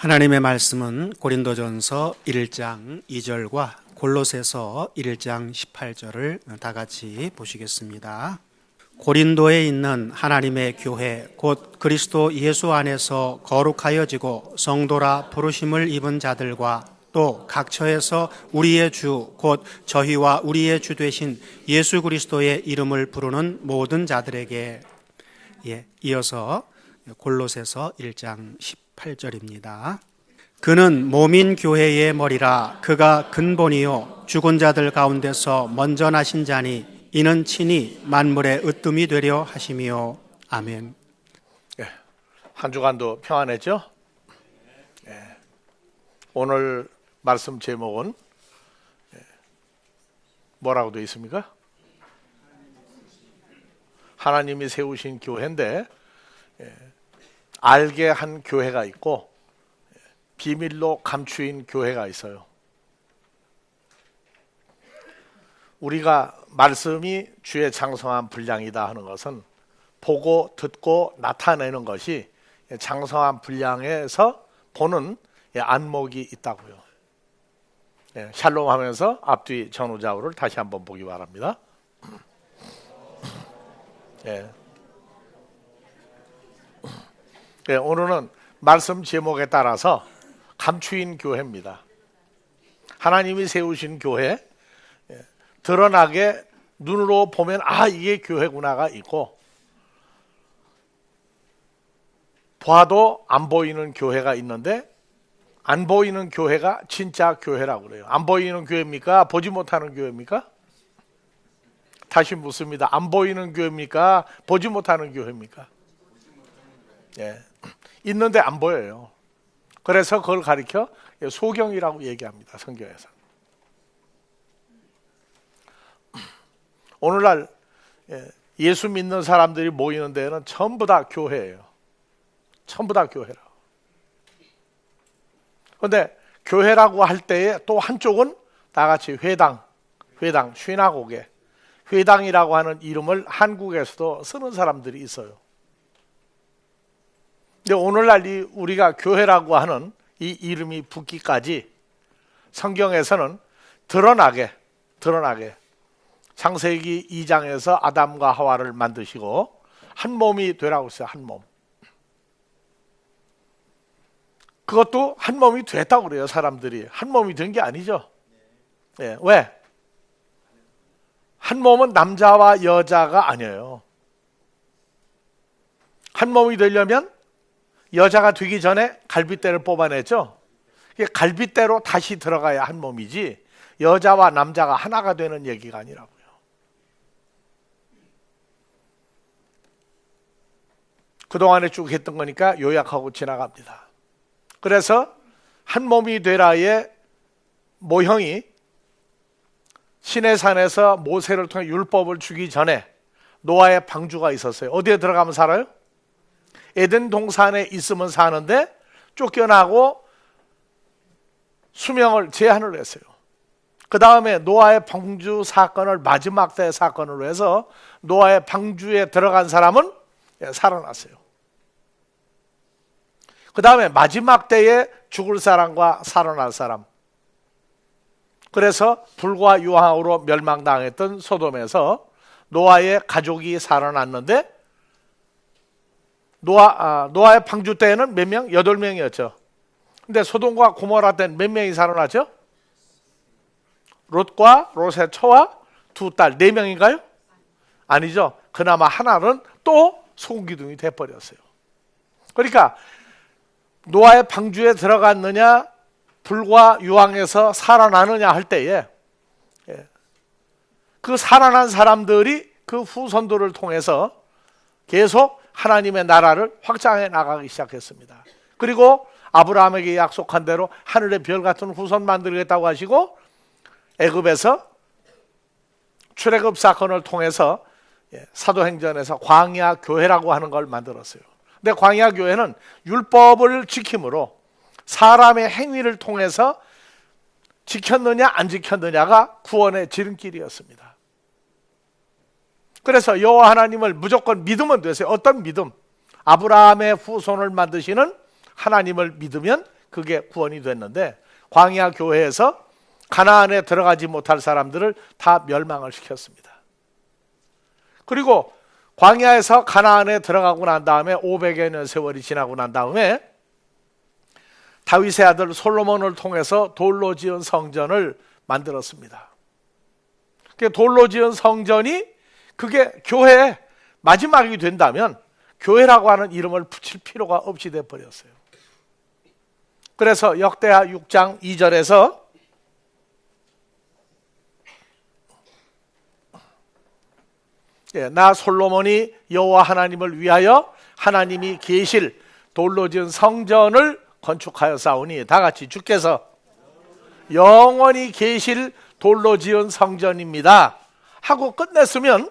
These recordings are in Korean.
하나님의 말씀은 고린도전서 1장 2절과 골로새서 1장 18절을 다 같이 보시겠습니다. 고린도에 있는 하나님의 교회 곧 그리스도 예수 안에서 거룩하여지고 성도라 부르심을 입은 자들과 또 각처에서 우리의 주 곧 저희와 우리의 주 되신 예수 그리스도의 이름을 부르는 모든 자들에게 이어서 골로새서 1장 18절입니다. 그는 몸인 교회의 머리라. 그가 근본이요 죽은 자들 가운데서 먼저 나신 자니 이는 친히 만물의 으뜸이 되려 하심이요. 아멘. 한 주간도 평안했죠? 오늘 말씀 제목은 뭐라고 되어 있습니까? 하나님이 세우신 교회인데 알게 한 교회가 있고 비밀로 감추인 교회가 있어요. 우리가 말씀이 주의 장성한 분량이다 하는 것은 보고 듣고 나타내는 것이 장성한 분량에서 보는 안목이 있다고요. 샬롬 하면서 앞뒤 전후좌우를 다시 한번 보기 바랍니다. 오늘은 말씀 제목에 따라서 감추인 교회입니다. 하나님이 세우신 교회, 드러나게 눈으로 보면 이게 교회구나가 있고 봐도 안 보이는 교회가 있는데 안 보이는 교회가 진짜 교회라고 그래요. 안 보이는 교회입니까? 보지 못하는 교회입니까? 다시 묻습니다. 안 보이는 교회입니까? 보지 못하는 교회입니까? 있는데 안 보여요. 그래서 그걸 가리켜 소경이라고 얘기합니다. 성경에서. 오늘날 예수 믿는 사람들이 모이는 데는 전부 다 교회예요. 전부 다 교회라고. 그런데 교회라고 할 때에 또 한쪽은 다 같이 회당, 시나고게, 회당이라고 하는 이름을 한국에서도 쓰는 사람들이 있어요. 근데 오늘날 우리가 교회라고 하는 이 이름이 붙기까지 성경에서는 드러나게 창세기 2장에서 아담과 하와를 만드시고 한 몸이 되라고 했어요. 한 몸. 그것도 한 몸이 됐다고 그래요. 사람들이. 한 몸이 된 게 아니죠. 왜? 한 몸은 남자와 여자가 아니에요. 한 몸이 되려면 여자가 되기 전에 갈빗대를 뽑아냈죠. 갈빗대로 다시 들어가야 한 몸이지 여자와 남자가 하나가 되는 얘기가 아니라고요. 그동안에 쭉 했던 거니까 요약하고 지나갑니다. 그래서 한 몸이 되라의 모형이 시내산에서 모세를 통해 율법을 주기 전에 노아의 방주가 있었어요. 어디에 들어가면 살아요? 에덴 동산에 있으면 사는데 쫓겨나고 수명을 제한을 했어요. 그 다음에 노아의 방주 사건을 마지막 때 사건으로 해서 노아의 방주에 들어간 사람은 살아났어요. 그 다음에 마지막 때에 죽을 사람과 살아날 사람. 그래서 불과 유황으로 멸망당했던 소돔에서 노아의 가족이 살아났는데 노아의 방주 때에는 몇 명? 8명이었죠. 근데 소돔과 고모라 때는 몇 명이 살아났죠? 롯과 롯의 처와 두 딸, 4명인가요? 아니죠. 그나마 하나는 또 소금기둥이 돼버렸어요. 그러니까 노아의 방주에 들어갔느냐 불과 유황에서 살아나느냐 할 때에 그 살아난 사람들이 그 후손들을 통해서 계속 하나님의 나라를 확장해 나가기 시작했습니다. 그리고 아브라함에게 약속한 대로 하늘의 별 같은 후손 만들겠다고 하시고 애굽에서 출애굽 사건을 통해서 사도행전에서 광야 교회라고 하는 걸 만들었어요. 근데 광야 교회는 율법을 지킴으로 사람의 행위를 통해서 지켰느냐 안 지켰느냐가 구원의 지름길이었습니다. 그래서 여호와 하나님을 무조건 믿으면 되세요. 어떤 믿음? 아브라함의 후손을 만드시는 하나님을 믿으면 그게 구원이 됐는데 광야 교회에서 가나안에 들어가지 못할 사람들을 다 멸망을 시켰습니다. 그리고 광야에서 가나안에 들어가고 난 다음에 500여 년 세월이 지나고 난 다음에 다윗의 아들 솔로몬을 통해서 돌로 지은 성전을 만들었습니다. 돌로 지은 성전이 그게 교회의 마지막이 된다면 교회라고 하는 이름을 붙일 필요가 없이 돼버렸어요. 그래서 역대하 6장 2절에서 나 솔로몬이 여호와 하나님을 위하여 하나님이 계실 돌로 지은 성전을 건축하여 싸우니, 다 같이 주께서 영원히 계실 돌로 지은 성전입니다 하고 끝냈으면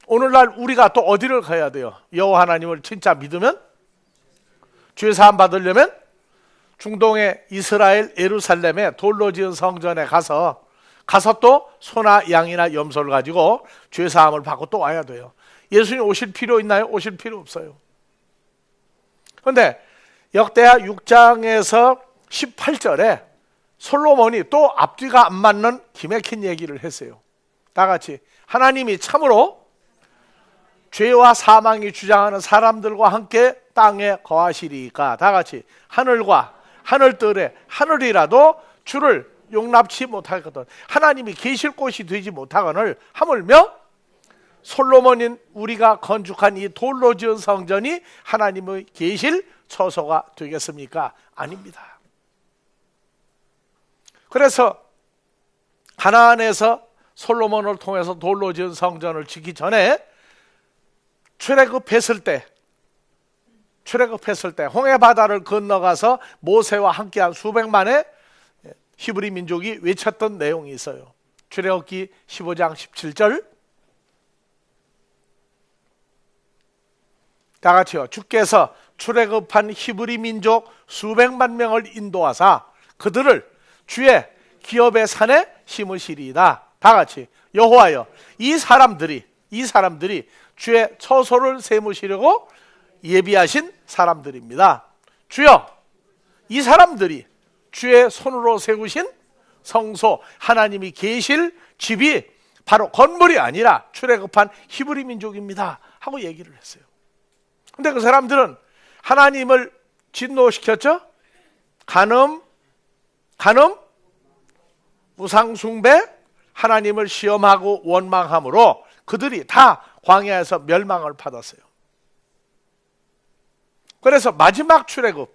오늘날 우리가 또 어디를 가야 돼요? 여호와 하나님을 진짜 믿으면, 죄사함 받으려면 중동의 이스라엘 예루살렘에 돌로 지은 성전에 가서 또 소나 양이나 염소를 가지고 죄사함을 받고 또 와야 돼요. 예수님 오실 필요 있나요? 오실 필요 없어요. 그런데 역대하 6장에서 18절에 솔로몬이 또 앞뒤가 안 맞는 기맥힌 얘기를 했어요. 다 같이 하나님이 참으로 죄와 사망이 주장하는 사람들과 함께 땅에 거하시리까, 다 같이 하늘과 하늘들의 하늘이라도 주를 용납치 못하거든. 하나님이 계실 곳이 되지 못하거늘 하물며 솔로몬인 우리가 건축한 이 돌로 지은 성전이 하나님의 계실 처소가 되겠습니까? 아닙니다. 그래서 가나안에서 솔로몬을 통해서 돌로 지은 성전을 짓기 전에 출애굽했을 때 홍해 바다를 건너가서 모세와 함께한 수백만의 히브리 민족이 외쳤던 내용이 있어요. 출애굽기 15장 17절, 다 같이요. 주께서 출애굽한 히브리 민족 수백만 명을 인도하사 그들을 주의 기업의 산에 심으시리이다. 다 같이 여호와여, 이 사람들이 주의 처소를 세우시려고 예비하신 사람들입니다. 주여, 이 사람들이 주의 손으로 세우신 성소, 하나님이 계실 집이 바로 건물이 아니라 출애굽한 히브리 민족입니다 하고 얘기를 했어요. 근데 그 사람들은 하나님을 진노시켰죠. 간음, 우상숭배, 하나님을 시험하고 원망함으로 그들이 다 광야에서 멸망을 받았어요. 그래서 마지막 출애굽,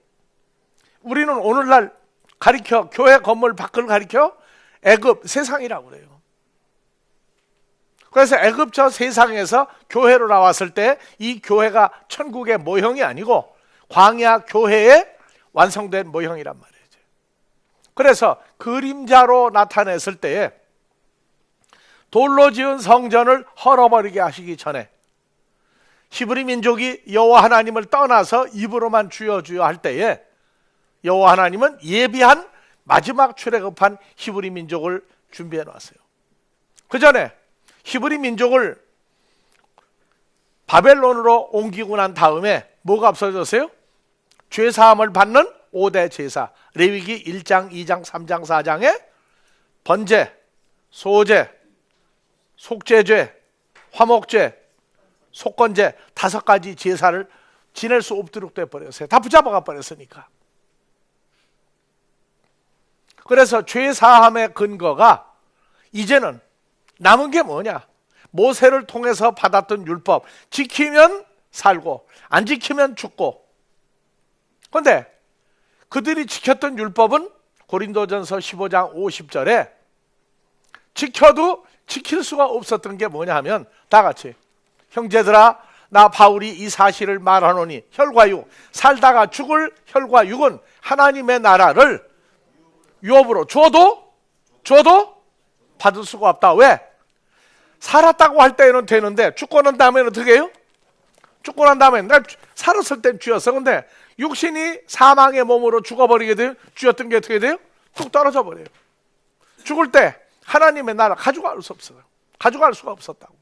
우리는 오늘날 가리켜, 교회 건물 밖을 가리켜 애굽 세상이라고 그래요. 그래서 애굽 저 세상에서 교회로 나왔을 때 이 교회가 천국의 모형이 아니고 광야 교회의 완성된 모형이란 말이죠. 그래서 그림자로 나타냈을 때에 돌로 지은 성전을 헐어버리게 하시기 전에 히브리 민족이 여호와 하나님을 떠나서 입으로만 주여 주여 할 때에 여호와 하나님은 예비한 마지막 출애굽한 히브리 민족을 준비해 놨어요. 그 전에 히브리 민족을 바벨론으로 옮기고 난 다음에 뭐가 없어졌어요? 죄사함을 받는 5대 제사, 레위기 1장, 2장, 3장, 4장에 번제, 소제, 속죄죄, 화목죄, 속건제 5가지 제사를 지낼 수 없도록 돼버렸어요. 다 붙잡아가 버렸으니까. 그래서 죄사함의 근거가 이제는 남은 게 뭐냐? 모세를 통해서 받았던 율법, 지키면 살고 안 지키면 죽고. 그런데 그들이 지켰던 율법은 고린도전서 15장 50절에 지켜도 지킬 수가 없었던 게 뭐냐 하면, 다 같이 형제들아, 나 바울이 이 사실을 말하노니 혈과 육, 살다가 죽을 혈과 육은 하나님의 나라를 유업으로 줘도 받을 수가 없다. 왜? 살았다고 할 때는 되는데 죽고 난 다음에는 어떻게 해요? 죽고 난 다음에 내가 살았을 땐 쥐었어. 근데 육신이 사망의 몸으로 죽어버리게 돼요. 쥐었던 게 어떻게 돼요? 뚝 떨어져 버려요. 죽을 때 하나님의 나라 가져갈 수 없어요. 가져갈 수가 없었다고.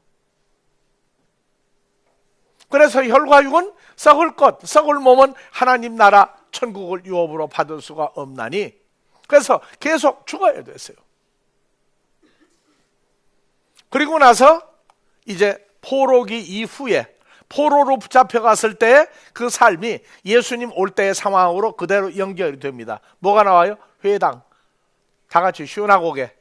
그래서 혈과 육은 썩을 것, 썩을 몸은 하나님 나라 천국을 유업으로 받을 수가 없나니. 그래서 계속 죽어야 됐어요. 그리고 나서 이제 포로기 이후에 포로로 붙잡혀갔을 때 그 삶이 예수님 올 때의 상황으로 그대로 연결이 됩니다. 뭐가 나와요? 회당. 다 같이 시나고게.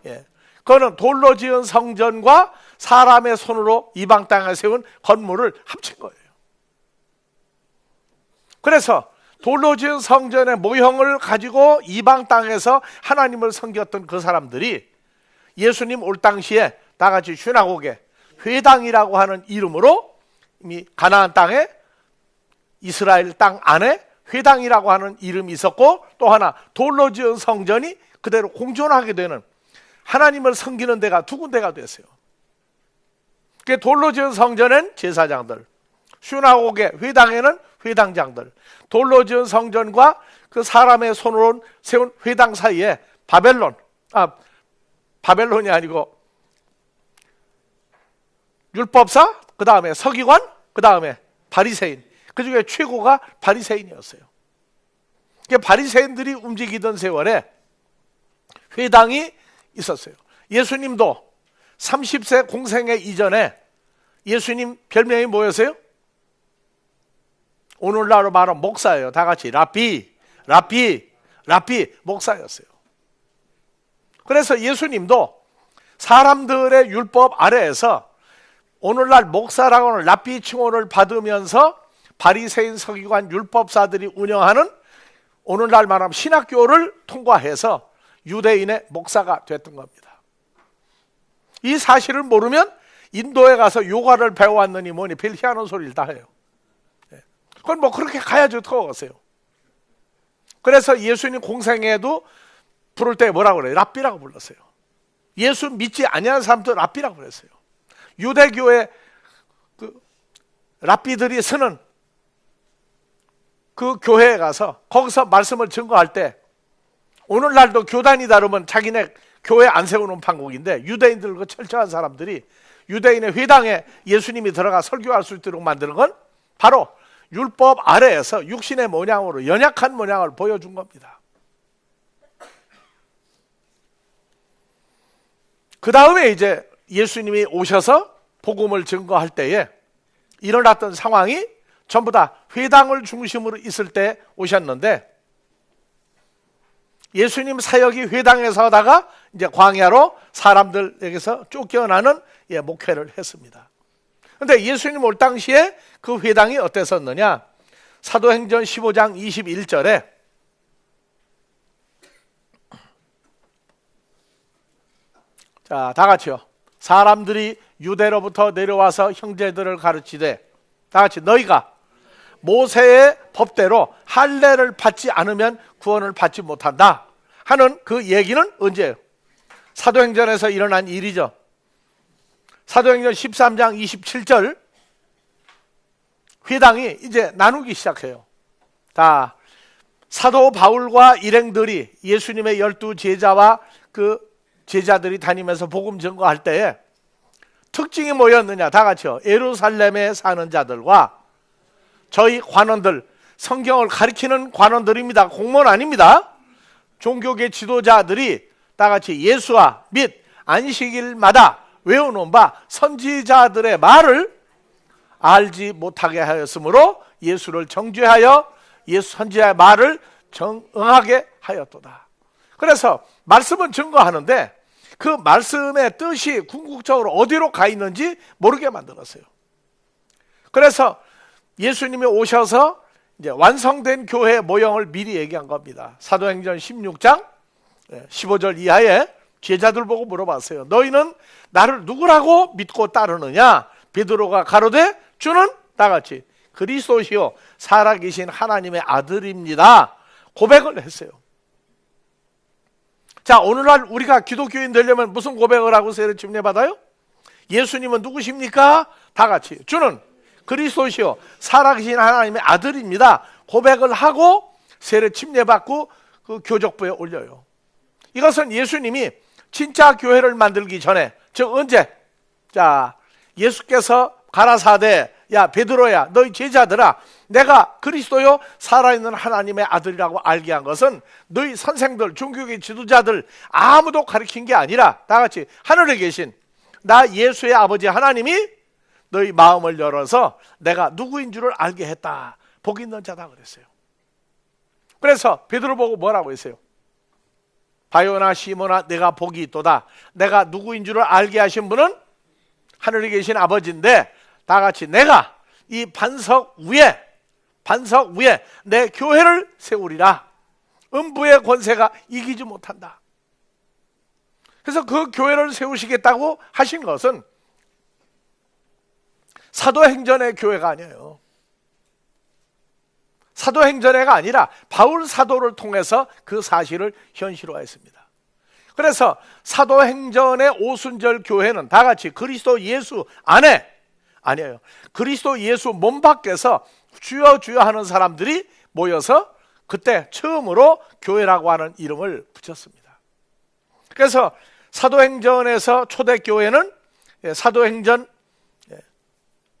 예. 그거는 돌로 지은 성전과 사람의 손으로 이방 땅에 세운 건물을 합친 거예요. 그래서 돌로 지은 성전의 모형을 가지고 이방 땅에서 하나님을 섬겼던 그 사람들이 예수님 올 당시에 다 같이 시나고게, 회당이라고 하는 이름으로 이미 가나안 땅에, 이스라엘 땅 안에 회당이라고 하는 이름이 있었고, 또 하나 돌로 지은 성전이 그대로 공존하게 되는, 하나님을 섬기는 데가 두 군데가 됐어요. 그 돌로 지은 성전엔 제사장들, 시나고게 회당에는 회당장들, 돌로 지은 성전과 그 사람의 손으로 세운 회당 사이에 바벨론이 아니고 율법사, 그 다음에 서기관, 그 다음에 바리새인, 그 중에 최고가 바리새인이었어요. 바리새인들이 움직이던 세월에 회당이 있었어요. 예수님도 30세 공생애 이전에 예수님 별명이 뭐였어요? 오늘날로 말하면 목사예요. 다 같이 라삐 목사였어요. 그래서 예수님도 사람들의 율법 아래에서 오늘날 목사라고 하는 라삐 칭호를 받으면서 바리새인 서기관 율법사들이 운영하는 오늘날 말하면 신학교를 통과해서 유대인의 목사가 됐던 겁니다. 이 사실을 모르면 인도에 가서 요가를 배워왔느니 뭐니 별 희한한 소리를 다 해요. 그건 뭐 그렇게 가야죠. 터가세요. 그래서 예수님 공생애에도 부를 때 뭐라고 그래요? 랍비라고 불렀어요. 예수 믿지 아니하는 사람도 랍비라고 그랬어요. 유대교의 그 랍비들이 쓰는 그 교회에 가서 거기서 말씀을 증거할 때, 오늘날도 교단이 다르면 자기네 교회 안 세우는 판국인데, 유대인들 그 철저한 사람들이 유대인의 회당에 예수님이 들어가 설교할 수 있도록 만드는 건 바로 율법 아래에서 육신의 모양으로 연약한 모양을 보여준 겁니다. 그 다음에 이제 예수님이 오셔서 복음을 증거할 때에 일어났던 상황이 전부 다 회당을 중심으로 있을 때 오셨는데, 예수님 사역이 회당에서 하다가 이제 광야로 사람들에게서 쫓겨나는 목회를 했습니다. 그런데 예수님 올 당시에 그 회당이 어땠었느냐? 사도행전 15장 21절에 자, 다 같이요. 사람들이 유대로부터 내려와서 형제들을 가르치되, 다 같이 너희가 모세의 법대로 할례를 받지 않으면 구원을 받지 못한다 하는 그 얘기는 언제예요? 사도행전에서 일어난 일이죠. 사도행전 13장 27절 회당이 이제 나누기 시작해요. 다 사도 바울과 일행들이 예수님의 12 제자와 그 제자들이 다니면서 복음 전거할 때에 특징이 뭐였느냐? 다 같이요. 예루살렘에 사는 자들과 저희 관원들, 성경을 가리키는 관원들입니다. 공무원 아닙니다. 종교계 지도자들이 다 같이 예수와 및 안식일마다 외워놓은 바 선지자들의 말을 알지 못하게 하였으므로 예수를 정죄하여 예수 선지자의 말을 응하게 하였도다. 그래서 말씀은 증거하는데 그 말씀의 뜻이 궁극적으로 어디로 가 있는지 모르게 만들었어요. 그래서 예수님이 오셔서 이제 완성된 교회 모형을 미리 얘기한 겁니다. 사도행전 16장 15절 이하에 제자들 보고 물어봤어요. 너희는 나를 누구라고 믿고 따르느냐? 베드로가 가로되 주는 다 같이 그리스도시요 살아계신 하나님의 아들입니다. 고백을 했어요. 자, 오늘날 우리가 기독교인 되려면 무슨 고백을 하고 세례 침례받아요? 예수님은 누구십니까? 다 같이 주는 그리스도시요 살아계신 하나님의 아들입니다. 고백을 하고 세례 침례받고 그 교적부에 올려요. 이것은 예수님이 진짜 교회를 만들기 전에, 즉 언제? 자, 예수께서 가라사대 야 베드로야, 너희 제자들아, 내가 그리스도요 살아있는 하나님의 아들이라고 알게 한 것은 너희 선생들, 종교계 지도자들 아무도 가르친 게 아니라 다 같이 하늘에 계신 나 예수의 아버지 하나님이 너희 마음을 열어서 내가 누구인 줄을 알게 했다. 복 있는 자다 그랬어요. 그래서 베드로 보고 뭐라고 했어요? 바요나 시모나 내가 복이 있도다. 내가 누구인 줄을 알게 하신 분은 하늘에 계신 아버지인데, 다 같이 내가 이 반석 위에 내 교회를 세우리라. 음부의 권세가 이기지 못한다. 그래서 그 교회를 세우시겠다고 하신 것은 사도행전의 교회가 아니에요. 사도행전회가 아니라 바울 사도를 통해서 그 사실을 현실화했습니다. 그래서 사도행전의 오순절 교회는 다 같이 그리스도 예수 안에 아니에요. 그리스도 예수 몸 밖에서 주여 주여 하는 사람들이 모여서 그때 처음으로 교회라고 하는 이름을 붙였습니다. 그래서 사도행전에서 초대교회는 사도행전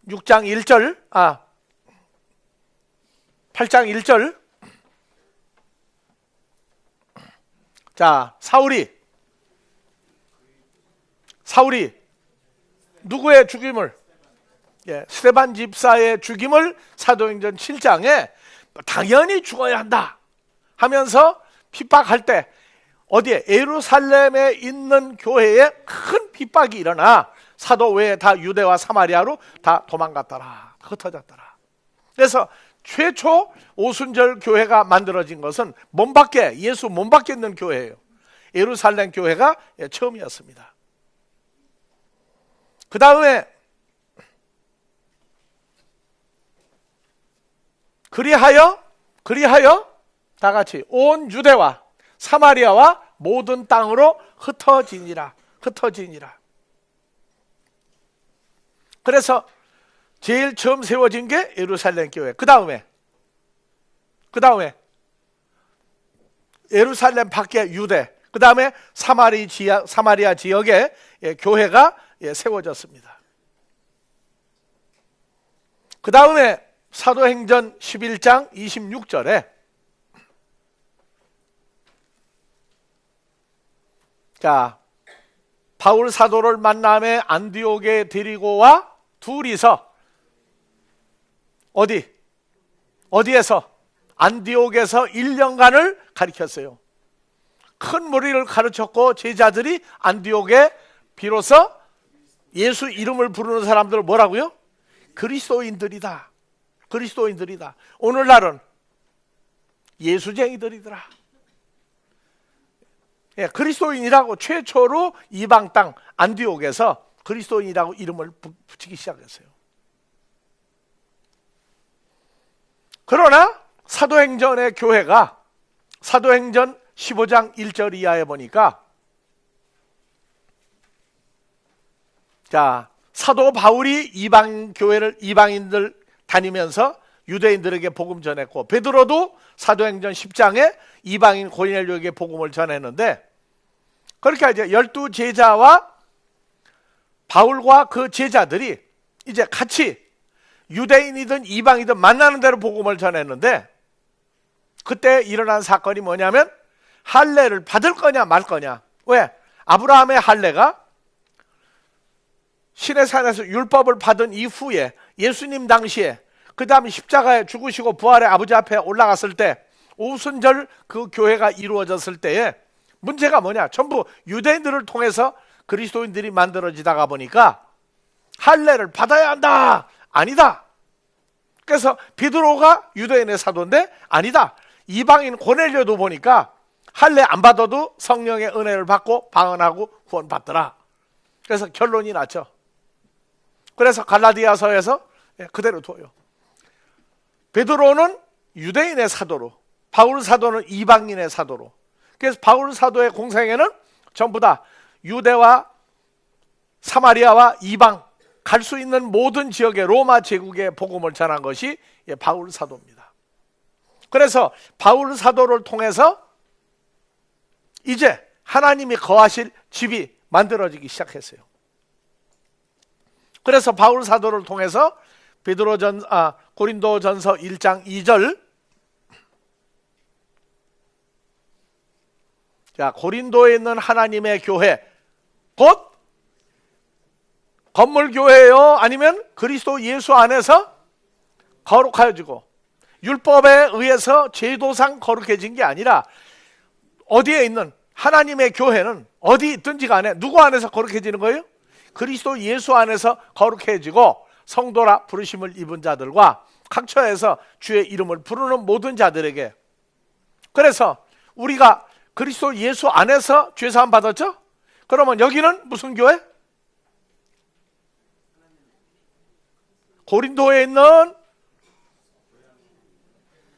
6장 1절 8장 1절 자 사울이 누구의 죽임을 스데반 집사의 죽임을 사도행전 7장에 당연히 죽어야 한다 하면서 핍박할 때 어디에 예루살렘에 있는 교회에 큰 핍박이 일어나 사도 외에 다 유대와 사마리아로 다 도망갔더라, 흩어졌더라. 그래서 최초 오순절 교회가 만들어진 것은 예수 몸 밖에 있는 교회예요. 예루살렘 교회가 처음이었습니다. 그 다음에 그리하여 다 같이 온 유대와 사마리아와 모든 땅으로 흩어지니라. 그래서 제일 처음 세워진 게 예루살렘 교회. 그 다음에 예루살렘 밖에 유대, 그 다음에 사마리아 지역에 교회가 세워졌습니다. 그 다음에 사도행전 11장 26절에 자 바울 사도를 만남에 안디옥에 데리고 와 둘이서 어디에서? 안디옥에서 1년간을 가르쳤어요. 큰 무리를 가르쳤고 제자들이 안디옥에 비로소 예수 이름을 부르는 사람들을 뭐라고요? 그리스도인들이다. 오늘날은 예수쟁이들이더라. 그리스도인이라고 최초로 이방 땅 안디옥에서 그리스도인이라고 이름을 붙이기 시작했어요. 그러나 사도행전의 교회가 사도행전 15장 1절 이하에 보니까 자 사도 바울이 이방인들 다니면서 유대인들에게 복음 전했고 베드로도 사도행전 10장에 이방인 고넬료에게 복음을 전했는데 그렇게 이제 12제자와 바울과 그 제자들이 이제 같이 유대인이든 이방이든 만나는 대로 복음을 전했는데 그때 일어난 사건이 뭐냐면 할례를 받을 거냐 말 거냐. 왜? 아브라함의 할례가 시내산에서 율법을 받은 이후에 예수님 당시에 그 다음에 십자가에 죽으시고 부활의 아버지 앞에 올라갔을 때 오순절 그 교회가 이루어졌을 때에 문제가 뭐냐? 전부 유대인들을 통해서 그리스도인들이 만들어지다가 보니까 할례를 받아야 한다. 아니다. 그래서 베드로가 유대인의 사도인데 아니다. 이방인 고넬료도 보니까 할례 안 받아도 성령의 은혜를 받고 방언하고 구원받더라. 그래서 결론이 났죠. 그래서 갈라디아서에서 그대로 둬요. 베드로는 유대인의 사도로, 바울 사도는 이방인의 사도로. 그래서 바울 사도의 공생애는 전부 다 유대와 사마리아와 이방 갈 수 있는 모든 지역의 로마 제국에 복음을 전한 것이 바울 사도입니다. 그래서 바울 사도를 통해서 이제 하나님이 거하실 집이 만들어지기 시작했어요. 그래서 바울 사도를 통해서 고린도전서 1장 2절. 자, 고린도에 있는 하나님의 교회, 곧 건물 교회요, 아니면 그리스도 예수 안에서 거룩하여지고 율법에 의해서 제도상 거룩해진 게 아니라 어디에 있는 하나님의 교회는 어디 있든지 간에 누구 안에서 거룩해지는 거예요? 그리스도 예수 안에서 거룩해지고 성도라 부르심을 입은 자들과 각 처에서 주의 이름을 부르는 모든 자들에게. 그래서 우리가 그리스도 예수 안에서 죄사함 받았죠? 그러면 여기는 무슨 교회? 고린도에 있는,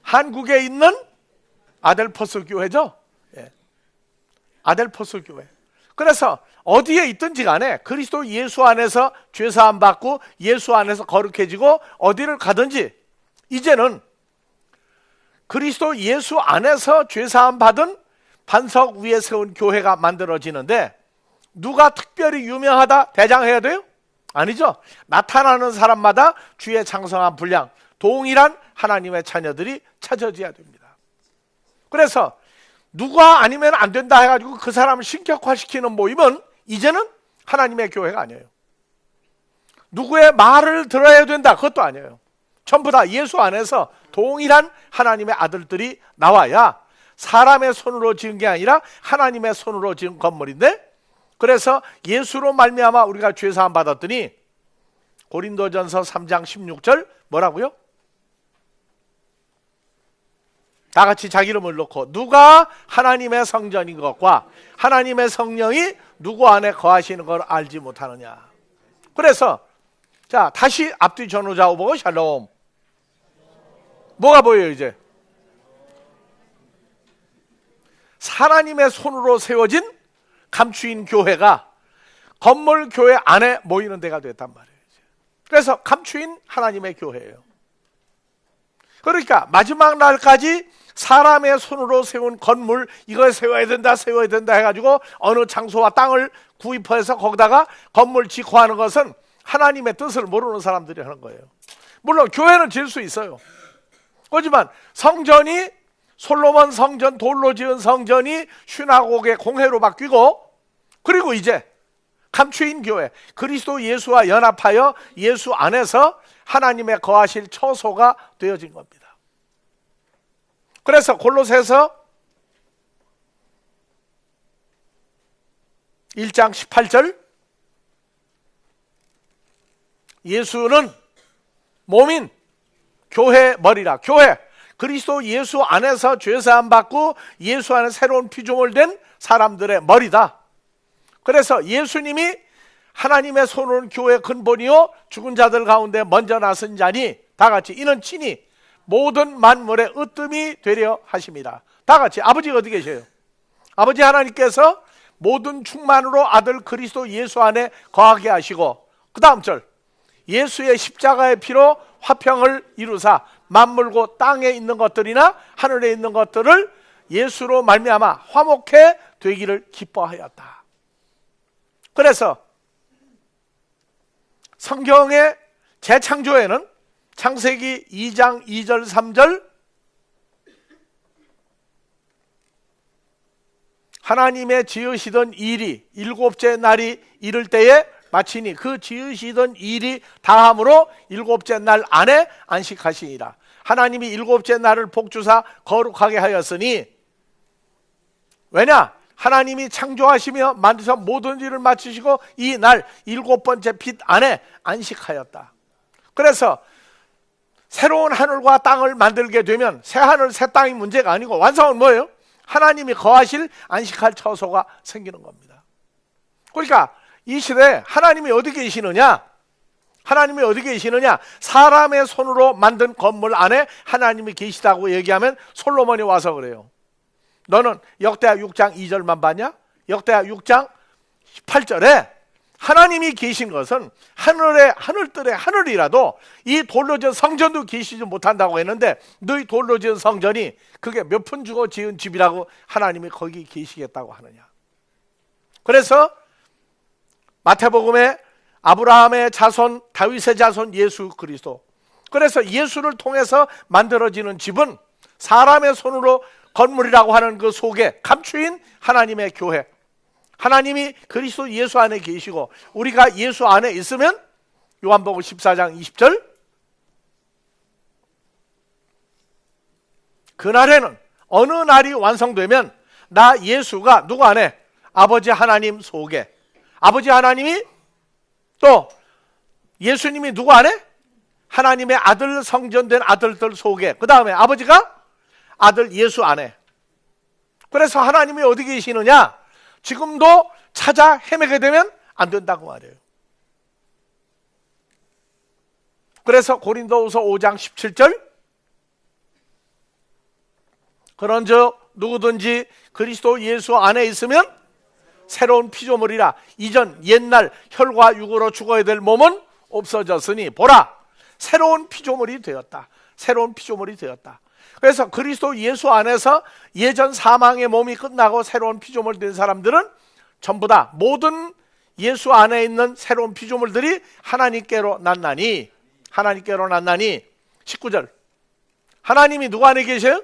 한국에 있는 아델포스 교회죠. 예. 아델포스 교회. 그래서 어디에 있든지 간에 그리스도 예수 안에서 죄사함 받고 예수 안에서 거룩해지고 어디를 가든지 이제는 그리스도 예수 안에서 죄사함 받은 반석 위에 세운 교회가 만들어지는데, 누가 특별히 유명하다 대장해야 돼요? 아니죠. 나타나는 사람마다 주의 장성한 분량, 동일한 하나님의 자녀들이 찾아져야 됩니다. 그래서 누가 아니면 안 된다 해가지고 그 사람을 신격화시키는 모임은 이제는 하나님의 교회가 아니에요. 누구의 말을 들어야 된다, 그것도 아니에요. 전부 다 예수 안에서 동일한 하나님의 아들들이 나와야 사람의 손으로 지은 게 아니라 하나님의 손으로 지은 건물인데, 그래서 예수로 말미암아 우리가 죄사함 받았더니 고린도전서 3장 16절 뭐라고요? 다 같이 자기 이름을 놓고, 누가 하나님의 성전인 것과 하나님의 성령이 누구 안에 거하시는 걸 알지 못하느냐. 그래서 자, 다시 앞뒤 전후좌우 보고 샬롬. 뭐가 보여요? 이제 하나님의 손으로 세워진 감추인 교회가 건물 교회 안에 모이는 데가 됐단 말이에요. 그래서 감추인 하나님의 교회예요. 그러니까 마지막 날까지 사람의 손으로 세운 건물, 이걸 세워야 된다 해가지고 어느 장소와 땅을 구입해서 거기다가 건물 짓고 하는 것은 하나님의 뜻을 모르는 사람들이 하는 거예요. 물론 교회는 지을 수 있어요. 하지만 성전이, 솔로몬 성전, 돌로 지은 성전이 슈나고게 공회로 바뀌고, 그리고 이제 감추인 교회, 그리스도 예수와 연합하여 예수 안에서 하나님의 거하실 처소가 되어진 겁니다. 그래서 골로새서 1장 18절, 예수는 몸인 교회 머리라. 교회, 그리스도 예수 안에서 죄사함 받고 예수 안에 새로운 피조물 된 사람들의 머리다. 그래서 예수님이 하나님의 손은 교회 근본이요 죽은 자들 가운데 먼저 나선 자니, 다 같이 이는 친히 모든 만물의 으뜸이 되려 하십니다. 다 같이 아버지가 어디 계셔요? 아버지 하나님께서 모든 충만으로 아들 그리스도 예수 안에 거하게 하시고, 그 다음 절, 예수의 십자가의 피로 화평을 이루사 만물고 땅에 있는 것들이나 하늘에 있는 것들을 예수로 말미암아 화목해 되기를 기뻐하였다. 그래서 성경의 재창조에는 창세기 2장 2절 3절, 하나님의 지으시던 일이 일곱째 날이 이를 때에 마치니 그 지으시던 일이 다함으로 일곱째 날 안에 안식하시니라. 하나님이 일곱째 날을 복주사 거룩하게 하였으니, 왜냐? 하나님이 창조하시며 만드셔 모든 일을 마치시고 이 날 일곱 번째 빛 안에 안식하였다. 그래서 새로운 하늘과 땅을 만들게 되면 새 하늘 새 땅이 문제가 아니고 완성은 뭐예요? 하나님이 거하실 안식할 처소가 생기는 겁니다. 그러니까 이 시대에 하나님이 어디 계시느냐? 하나님이 어디 계시느냐? 사람의 손으로 만든 건물 안에 하나님이 계시다고 얘기하면 솔로몬이 와서 그래요. 너는 역대하 6장 2절만 봤냐? 역대하 6장 18절에 하나님이 계신 것은 하늘의 하늘들의 하늘이라도 이 돌로 지은 성전도 계시지 못한다고 했는데, 너희 돌로 지은 성전이 그게 몇 푼 주고 지은 집이라고 하나님이 거기 계시겠다고 하느냐. 그래서 마태복음에 아브라함의 자손, 다윗의 자손 예수 그리스도, 그래서 예수를 통해서 만들어지는 집은 사람의 손으로 건물이라고 하는 그 속에 감추인 하나님의 교회, 하나님이 그리스도 예수 안에 계시고 우리가 예수 안에 있으면 요한복음 14장 20절, 그날에는 어느 날이 완성되면 나 예수가 누구 안에? 아버지 하나님 속에, 아버지 하나님이 또 예수님이 누구 안에? 하나님의 아들, 성전된 아들들 속에, 그 다음에 아버지가 아들 예수 안에. 그래서 하나님이 어디 계시느냐? 지금도 찾아 헤매게 되면 안 된다고 말해요. 그래서 고린도후서 5장 17절, 그런즉 누구든지 그리스도 예수 안에 있으면 새로운 피조물이라. 이전 옛날 혈과 육으로 죽어야 될 몸은 없어졌으니 보라, 새로운 피조물이 되었다. 새로운 피조물이 되었다. 그래서 그리스도 예수 안에서 예전 사망의 몸이 끝나고 새로운 피조물 된 사람들은 전부 다 모든 예수 안에 있는 새로운 피조물들이 하나님께로 났나니, 하나님께로 났나니. 19절, 하나님이 누구 안에 계셔요?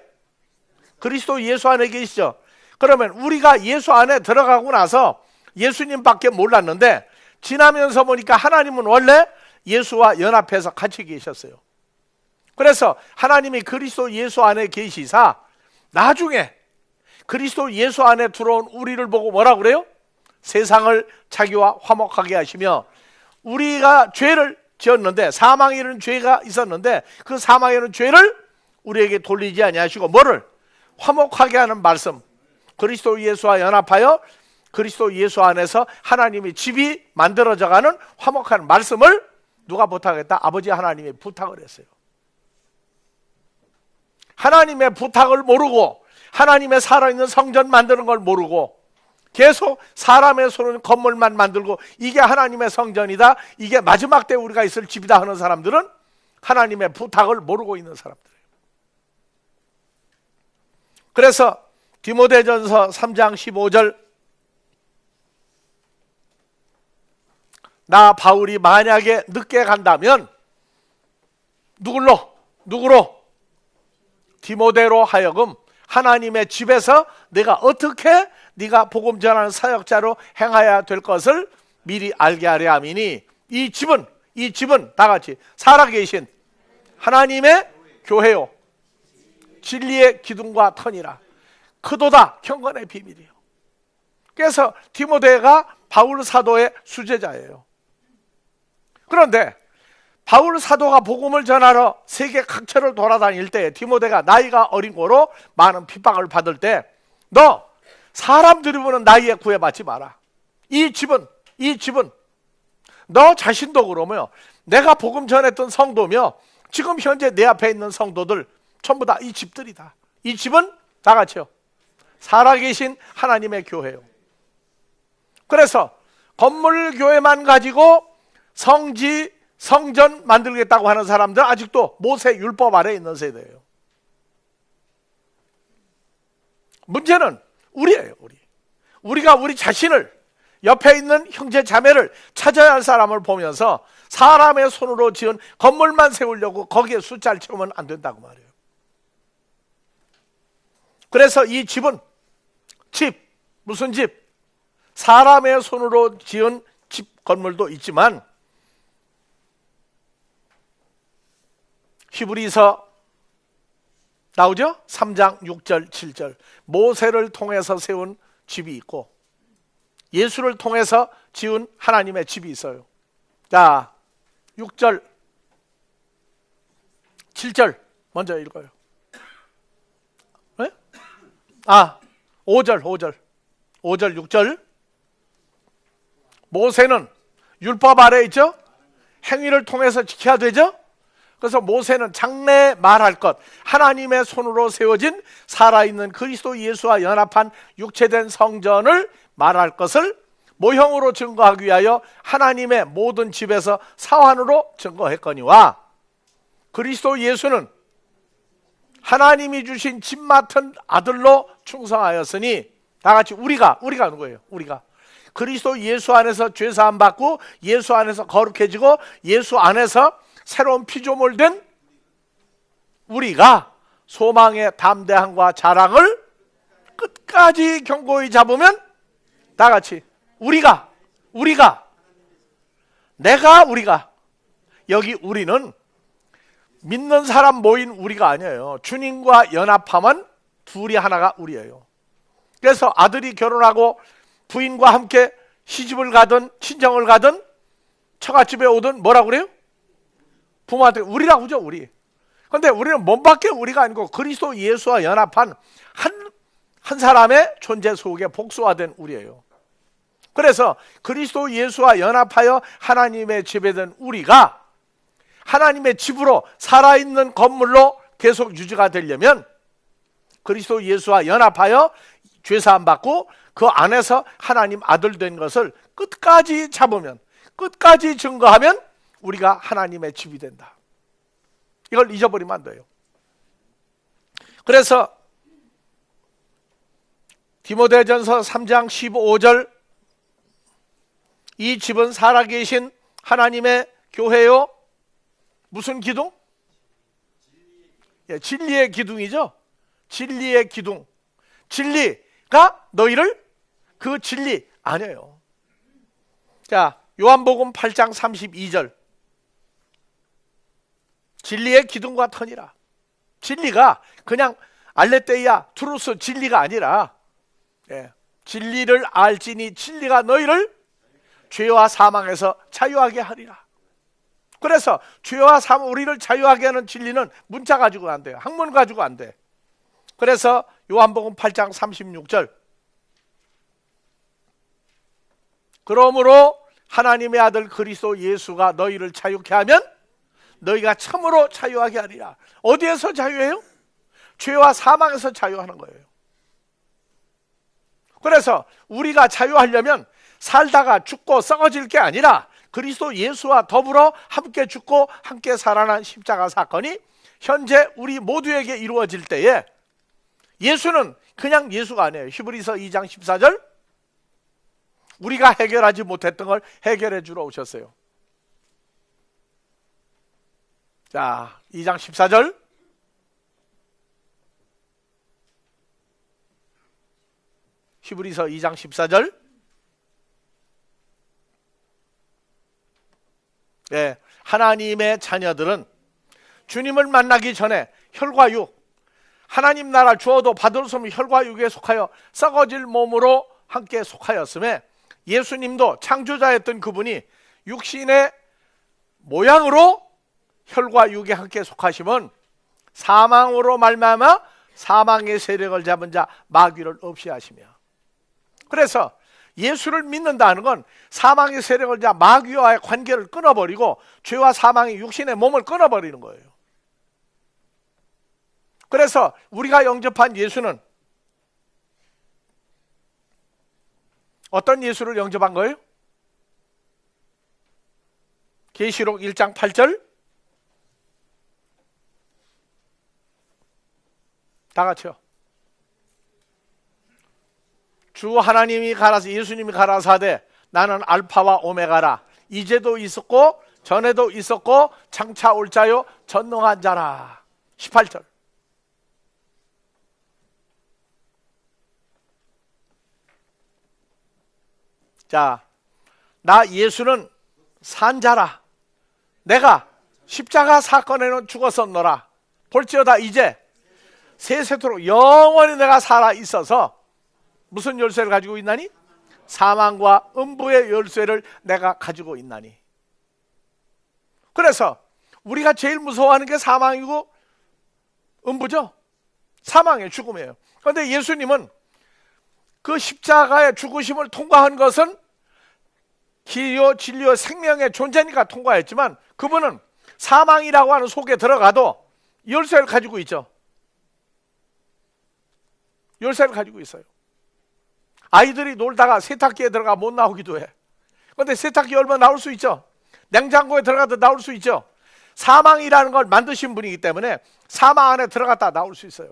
그리스도 예수 안에 계시죠. 그러면 우리가 예수 안에 들어가고 나서 예수님밖에 몰랐는데 지나면서 보니까 하나님은 원래 예수와 연합해서 같이 계셨어요. 그래서 하나님이 그리스도 예수 안에 계시사 나중에 그리스도 예수 안에 들어온 우리를 보고 뭐라 그래요? 세상을 자기와 화목하게 하시며, 우리가 죄를 지었는데 사망에 이르는 죄가 있었는데 그 사망에 이르는 죄를 우리에게 돌리지 아니하시고 뭐를? 화목하게 하는 말씀, 그리스도 예수와 연합하여 그리스도 예수 안에서 하나님의 집이 만들어져가는 화목한 말씀을 누가 부탁했다? 아버지 하나님이 부탁을 했어요. 하나님의 부탁을 모르고 하나님의 살아있는 성전 만드는 걸 모르고 계속 사람의 손은 건물만 만들고 이게 하나님의 성전이다, 이게 마지막 때 우리가 있을 집이다 하는 사람들은 하나님의 부탁을 모르고 있는 사람들이에요. 그래서 디모데전서 3장 15절, 나 바울이 만약에 늦게 간다면 누구로? 디모데로 하여금 하나님의 집에서 내가 어떻게 네가 복음 전하는 사역자로 행하여야 될 것을 미리 알게 하려 함이니, 이 집은 다 같이 살아계신 하나님의 교회요 진리의 기둥과 터니라. 크도다 경건의 비밀이요. 그래서 디모데가 바울 사도의 수제자예요. 그런데 바울 사도가 복음을 전하러 세계 각처를 돌아다닐 때 디모데가 나이가 어린 거로 많은 핍박을 받을 때 너 사람들이 보는 나이에 구애받지 마라. 이 집은 너 자신도 그러며 내가 복음 전했던 성도며 지금 현재 내 앞에 있는 성도들 전부 다 이 집들이다. 이 집은 다 같이요 살아계신 하나님의 교회요. 그래서 건물 교회만 가지고 성전 만들겠다고 하는 사람들 아직도 모세 율법 아래에 있는 세대예요. 문제는 우리예요. 우리가 우리 자신을, 옆에 있는 형제 자매를 찾아야 할 사람을 보면서 사람의 손으로 지은 건물만 세우려고 거기에 숫자를 채우면 안 된다고 말해요. 그래서 이 집은 무슨 집? 사람의 손으로 지은 집 건물도 있지만 히브리서 나오죠? 3장 6절 7절 모세를 통해서 세운 집이 있고 예수를 통해서 지은 하나님의 집이 있어요. 자, 6절 7절 먼저 읽어요. 네? 5절 6절 모세는 율법 아래 있죠? 행위를 통해서 지켜야 되죠? 그래서 모세는 장래에 말할 것, 하나님의 손으로 세워진 살아있는 그리스도 예수와 연합한 육체된 성전을 말할 것을 모형으로 증거하기 위하여 하나님의 모든 집에서 사환으로 증거했거니와 그리스도 예수는 하나님이 주신 집 맡은 아들로 충성하였으니 다 같이 우리가 누구예요? 우리가 그리스도 예수 안에서 죄사함 받고 예수 안에서 거룩해지고 예수 안에서 새로운 피조물 된 우리가 소망의 담대함과 자랑을 끝까지 견고히 잡으면, 다 같이 우리가 여기 우리는 믿는 사람 모인 우리가 아니에요. 주님과 연합하면 둘이 하나가 우리예요. 그래서 아들이 결혼하고 부인과 함께 시집을 가든 친정을 가든 처갓집에 오든 뭐라고 그래요? 부모한테 우리라고 하죠. 우리. 그런데 우리는 몸밖에 우리가 아니고 그리스도 예수와 연합한 한 사람의 존재 속에 복수화된 우리예요. 그래서 그리스도 예수와 연합하여 하나님의 집에 든 우리가 하나님의 집으로 살아있는 건물로 계속 유지가 되려면 그리스도 예수와 연합하여 죄사함 받고 그 안에서 하나님 아들 된 것을 끝까지 잡으면, 끝까지 증거하면 우리가 하나님의 집이 된다. 이걸 잊어버리면 안 돼요. 그래서 디모데전서 3장 15절, 이 집은 살아계신 하나님의 교회요. 무슨 기둥? 진리의 기둥이죠. 진리의 기둥. 진리가 너희를, 그 진리 아니에요. 자, 요한복음 8장 32절. 진리의 기둥과 터니라. 진리가 그냥 알레테이아 트루스 진리가 아니라, 진리를 알지니 진리가 너희를 죄와 사망에서 자유하게 하리라. 그래서 죄와 사망, 우리를 자유하게 하는 진리는 문자 가지고 안 돼요. 학문 가지고 안 돼. 그래서 요한복음 8장 36절, 그러므로 하나님의 아들 그리스도 예수가 너희를 자유케 하면 너희가 참으로 자유하게 하리라. 어디에서 자유해요? 죄와 사망에서 자유하는 거예요. 그래서 우리가 자유하려면 살다가 죽고 썩어질 게 아니라 그리스도 예수와 더불어 함께 죽고 함께 살아난 십자가 사건이 현재 우리 모두에게 이루어질 때에, 예수는 그냥 예수가 아니에요. 히브리서 2장 14절, 우리가 해결하지 못했던 걸 해결해 주러 오셨어요. 자, 2장 14절, 히브리서 2장 14절. 네, 하나님의 자녀들은 주님을 만나기 전에 혈과 육, 하나님 나라 주어도 받을 수 없는 혈과 육에 속하여 썩어질 몸으로 함께 속하였음에, 예수님도 창조자였던 그분이 육신의 모양으로 혈과 육에 함께 속하시면 사망으로 말미암아 사망의 세력을 잡은 자 마귀를 없이 하시며, 그래서 예수를 믿는다는 건 사망의 세력을 잡아 마귀와의 관계를 끊어버리고 죄와 사망의 육신의 몸을 끊어버리는 거예요. 그래서 우리가 영접한 예수는 어떤 예수를 영접한 거예요? 계시록 1장 8절, 다 같이요. 주 하나님이 가라사, 예수님이 가라사대 나는 알파와 오메가라. 이제도 있었고 전에도 있었고 장차 올 자요 전능한 자라. 18절. 자, 나 예수는 산자라. 내가 십자가 사건에는 죽었었노라. 볼지어다 이제 세세토록 영원히 내가 살아 있어서 무슨 열쇠를 가지고 있나니? 사망과 음부의 열쇠를 내가 가지고 있나니. 그래서 우리가 제일 무서워하는 게 사망이고 음부죠. 사망의 죽음이에요. 그런데 예수님은 그 십자가의 죽으심을 통과한 것은 길이요 진리요 생명의 존재니까 통과했지만, 그분은 사망이라고 하는 속에 들어가도 열쇠를 가지고 있죠. 열쇠를 가지고 있어요. 아이들이 놀다가 세탁기에 들어가 못 나오기도 해. 그런데 세탁기 열면 나올 수 있죠. 냉장고에 들어가도 나올 수 있죠. 사망이라는 걸 만드신 분이기 때문에 사망 안에 들어갔다 나올 수 있어요.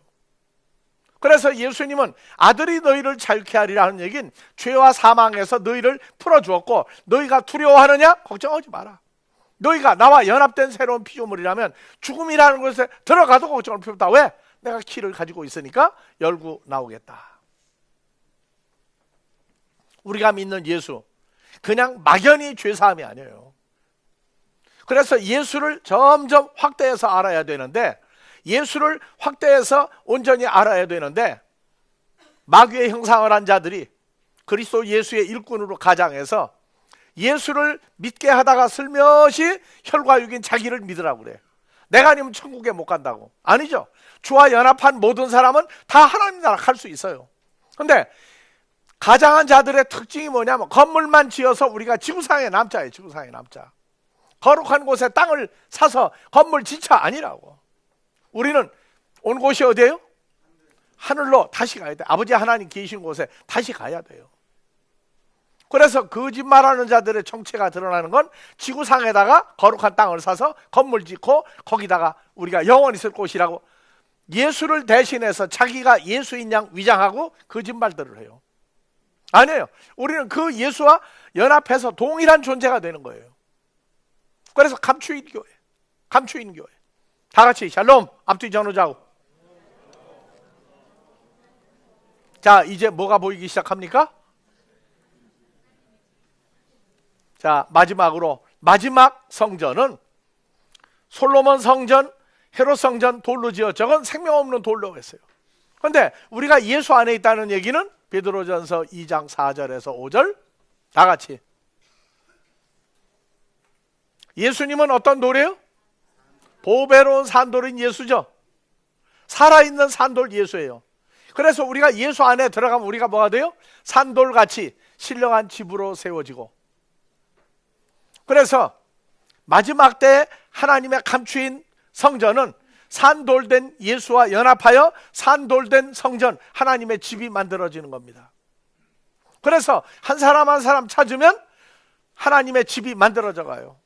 그래서 예수님은 아들이 너희를 자유케 하리라 하는 얘기는 죄와 사망에서 너희를 풀어주었고, 너희가 두려워하느냐? 걱정하지 마라. 너희가 나와 연합된 새로운 피조물이라면 죽음이라는 것에 들어가도 걱정을 필요 없다. 왜? 내가 키를 가지고 있으니까 열고 나오겠다. 우리가 믿는 예수, 그냥 막연히 죄사함이 아니에요. 그래서 예수를 점점 확대해서 알아야 되는데, 예수를 확대해서 온전히 알아야 되는데, 마귀의 형상을 한 자들이 그리스도 예수의 일꾼으로 가장해서 예수를 믿게 하다가 슬며시 혈과 육인 자기를 믿으라고 그래. 내가 아니면 천국에 못 간다고. 아니죠. 주와 연합한 모든 사람은 다 하나님 나라 갈 수 있어요. 그런데 가장한 자들의 특징이 뭐냐면 건물만 지어서 우리가 지구상에 남자예요. 지구상에 남자. 거룩한 곳에 땅을 사서 건물 지차 아니라고. 우리는 온 곳이 어디예요? 하늘로 다시 가야 돼. 아버지 하나님 계신 곳에 다시 가야 돼요. 그래서 거짓말하는 자들의 정체가 드러나는 건 지구상에다가 거룩한 땅을 사서 건물 짓고 거기다가 우리가 영원히 있을 곳이라고 예수를 대신해서 자기가 예수인 양 위장하고 거짓말들을 해요. 아니에요. 우리는 그 예수와 연합해서 동일한 존재가 되는 거예요. 그래서 감추인 교회, 감추인 교회. 다 같이 샬롬, 앞뒤 전후좌우. 자, 이제 뭐가 보이기 시작합니까? 자, 마지막으로 마지막 성전은 솔로몬 성전, 헤롯 성전 돌로 지어 저건 생명 없는 돌로 했어요. 그런데 우리가 예수 안에 있다는 얘기는 베드로전서 2장 4절에서 5절 다 같이. 예수님은 어떤 돌이에요? 보배로운 산돌인 예수죠. 살아있는 산돌 예수예요. 그래서 우리가 예수 안에 들어가면 우리가 뭐가 돼요? 산돌같이 신령한 집으로 세워지고, 그래서 마지막 때 하나님의 감추인 성전은 산돌된 예수와 연합하여 산돌된 성전, 하나님의 집이 만들어지는 겁니다. 그래서 한 사람 한 사람 찾으면 하나님의 집이 만들어져 가요.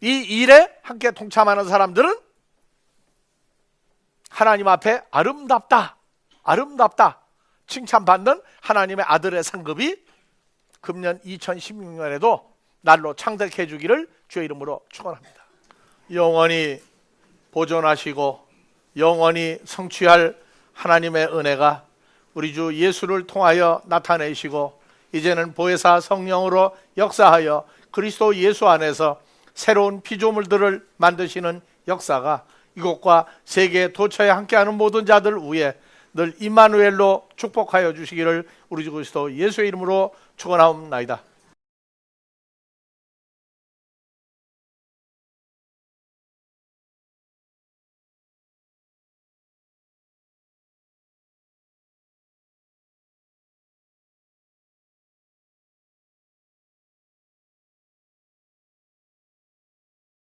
이 일에 함께 동참하는 사람들은 하나님 앞에 아름답다, 아름답다 칭찬받는 하나님의 아들의 상급이 금년 2016년에도 날로 창대해 주기를 주의 이름으로 축원합니다. 영원히 보존하시고 영원히 성취할 하나님의 은혜가 우리 주 예수를 통하여 나타내시고 이제는 보혜사 성령으로 역사하여 그리스도 예수 안에서 새로운 피조물들을 만드시는 역사가 이곳과 세계 도처에 함께하는 모든 자들 위에 늘 임마누엘로 축복하여 주시기를 우리 주 그리스도 예수의 이름으로 축원하옵나이다.